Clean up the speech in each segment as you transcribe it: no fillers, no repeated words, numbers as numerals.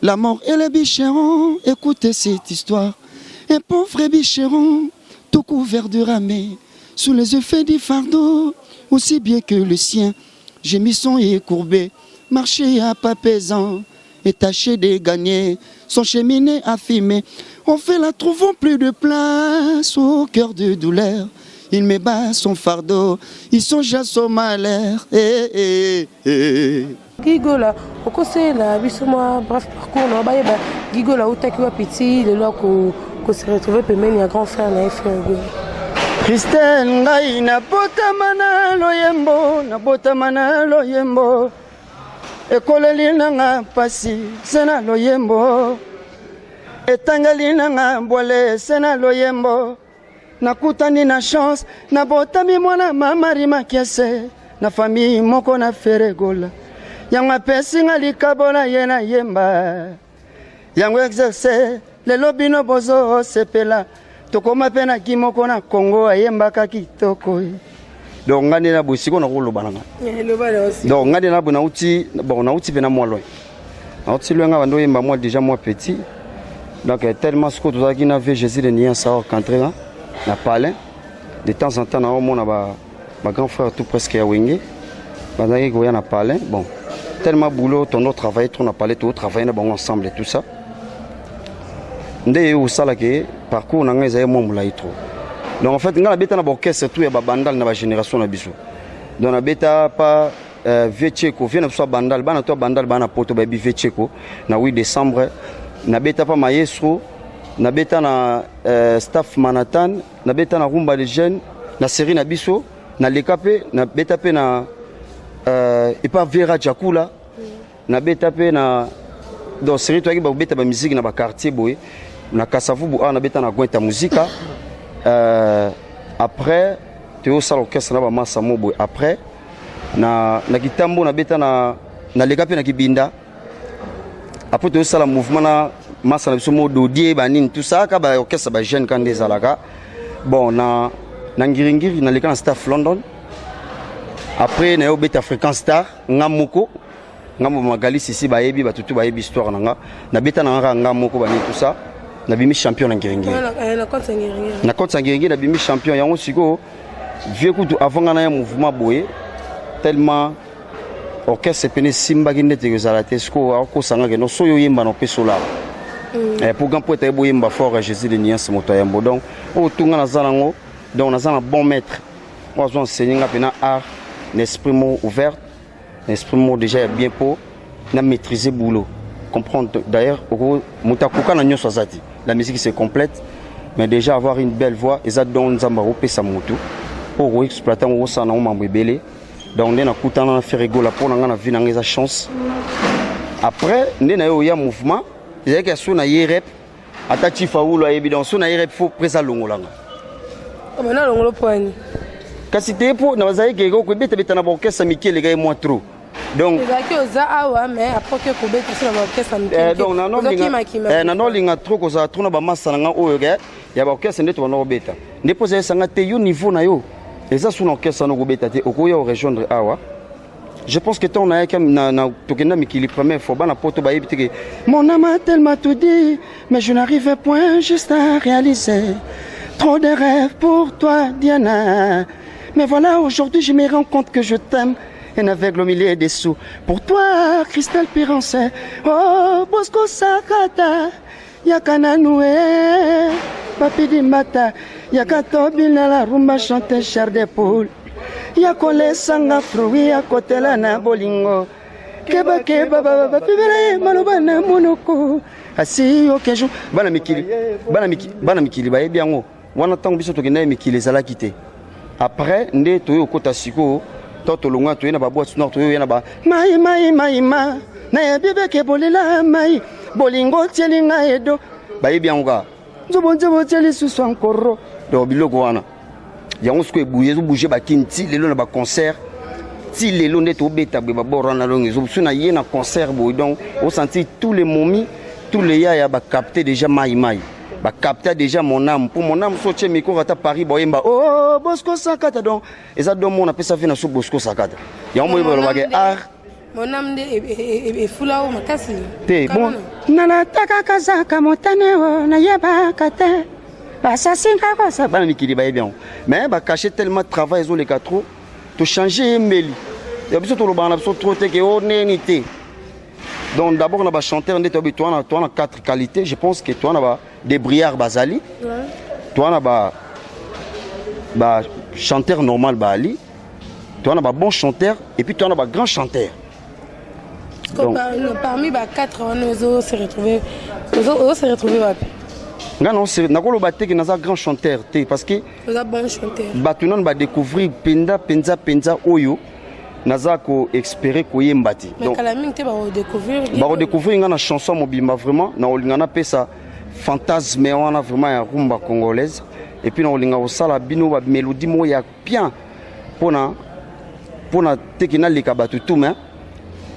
La mort et les bicherons, écoutez cette histoire. Un pauvre bicheron, tout couvert de ramée, sous les effets du fardeau, aussi bien que le sien. Gémissant et courbé, marché à pas pesant, et tâché de gagner, son cheminée affimé. On fait la trouvant plus de place au cœur de douleur. Il me bat son fardeau, il songe à son malheur. Gigola, au conseil la bisoma bref parcours na ba yeba Gigola utaki wa petit le loko ko se retrouver pemeni ya grand frère na frère. Christelle ngai na botamana loyembo ekoleli nanga pasi sena loyembo etangali nanga mbole sena loyembo nakutani na chance na botami mwana mamari makiase na famille moko na feregola yango pesi ngali kabola yena yemba yango exercer le lobino bozo sepela tokoma pena kimoko na Congo ayemba ka kitoko donc ngani na bosiko na koloba nanga donc ngani na bona uti bon na uti pena moi loin na uti loin ngaba ndo yemba moi déjà moi petit donc tellement ce que tout ça qui na vu Jésus de Nia ça rencontrer na palais de temps en temps na mon na ba grand frère tout presque ya wenge bazaki ko ya na palais bon tellement boulot ton autre travail on a parlé tout travailler bon ensemble et tout ça ndé ou sala ke parcours na ngeza mo mulai trop donc en fait ngala beta na orchestre tout ya bandal na ba génération na biso donc na beta pas Viecheko vient na bandal bana to bandal bana poto ba bi Viecheko na 8 décembre na beta pas maestro na beta na staff Manhattan na beta na rumba les jeunes na série na biso na lekape na beta pe na et pas Vera Jakula na beta pe na dans série toi qui ba beta ba musique na ba quartier boy na Kasavubu na beta na gwenta musica après tu au salon orchestre na ba massa mo boy après na kitambo na beta na lekape na kibinda après tu au salon mouvement na massa na biso mo dodier ba nini tout ça ka ba orchestre ba jeune quand des alaka bon na ngiringiri na leka na staff London. Après na yo beta fréquence star ngamoko ngambo magali sisi ba yebi ba tutu ba yebi histoire nanga na beta na ngamoko ba ni tout ça na bimi champion na ngiringi na konta ngiringi na bimi champion yango siko vieux kutu avant na mouvement boye tellement orchestre pene simba ki ndete ezalate siko ako sanga ke no soyo yemba no pesola pour grand poète boyemba fort Jésus de Nias moto yambo donc o tunga na zalango donc na zana bon maître on va enseigner ngapena art l'esprit ouvert, l'esprit déjà bien pour maîtriser le boulot. Comprendre d'ailleurs, la musique c'est complète, mais déjà avoir une belle voix, et ça donne pour exploiter mon sang dans mon bébé. Donc on a fait rigoler pour la vie dans les chance. Après, on a eu un mouvement, il y a que son aérep, attaché faoula évidemment son aérep faut présenter l'ongolanga. Maintenant l'ongolo point. Kasi te po na bazai ke go ko beta beta na orchestre Mikel les gars moi trop donc ezaki oza awa mais après que ko beta sur la orchestre Mikel donc na no linga trop ko za trop na ba massa nga oyo ke ya ba orchestre ndeto na beta ndipo za sanga te yo niveau na yo eza sur orchestre no go beta te okoya rejoindre awa je pense que ton na na tokenda Mikel première fois bana poto ba yebite ke mon âme a tellement tout dit mais je n'arrive point juste à réaliser trop de rêves pour toi Diana. Mais voilà, aujourd'hui, je me rends compte que je t'aime. Un aveugle au milieu des sous. Pour toi, Christelle Pirancé. Oh, Bosco Sakata. Yakana Noué. Papi Dimata. Yakatobina la rumba chante chair de poule. Yakole Sanga Fruit. Yakotela na bolingo. Keba keba baba. Pibere malobana monoko. Asi okejo. Bana mikili. Baye biango. Wana tango biso tokenda mikili zala kite. Après ndé toyo kota siko toto longa toyo na ba boîte nord toyo na ba mai na bébé ke bolela mai bolingo tielinga edo ba yebianga nzobo tieli susu encore do biloko wana yango siko ebouye zo bouger ba kinti lelo na ba concert ti lelo ndé to beta ba borana longi zo suna ye na concert boy donc on sentit tous les momies tous les ya ba capter déjà mai ba capter déjà mon âme pour mon âme so tche miko rata Paris boyemba oh Bosco Sakata donc et ça donne mon appelle ça fait na so Bosco Sakata ya mo yeba ba art Mon âme est foula ou ma casse. Te bon. Nala takakazaka motane na yeba kate. Basasinga ko sa Bana mikili ba bien. Mais ba cacher tellement de travail zo les quatre to changer meli. Et biso to lo bana biso trop te ke onenité. Donc d'abord on a chanteur ndé toi on a quatre qualités, je pense que toi on a des brillards bazali. Toi on a chanteur normal bali. Toi on a bon chanteur et puis toi on a grand chanteur. Donc, parmi les 4, on s'est retrouvés. On s'est retrouvés. Non, c'est un grand chanteur parce que bon chanteur. On va découvrir Penza Oyo. Naza ko espérer ko yembati. Donc la mine te ba découvrir une chanson mobimba vraiment na olingana pesa fantasme on a vraiment ya rumba congolaise et puis na olinga osala bino ba mélodie mo ya bien pona tekina lika batu tout mais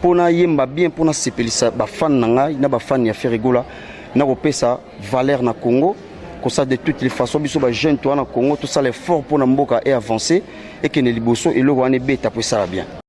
pona yemba bien pona sepelisa ba fan nanga na ba fan ya Ferregola na ko pesa valeur na Congo comme ça de toutes les façons biso ba jeune toi na Congo tout ça l'effort pour na mboka et avancer et que ne liboso et le wana beta pour ça bien.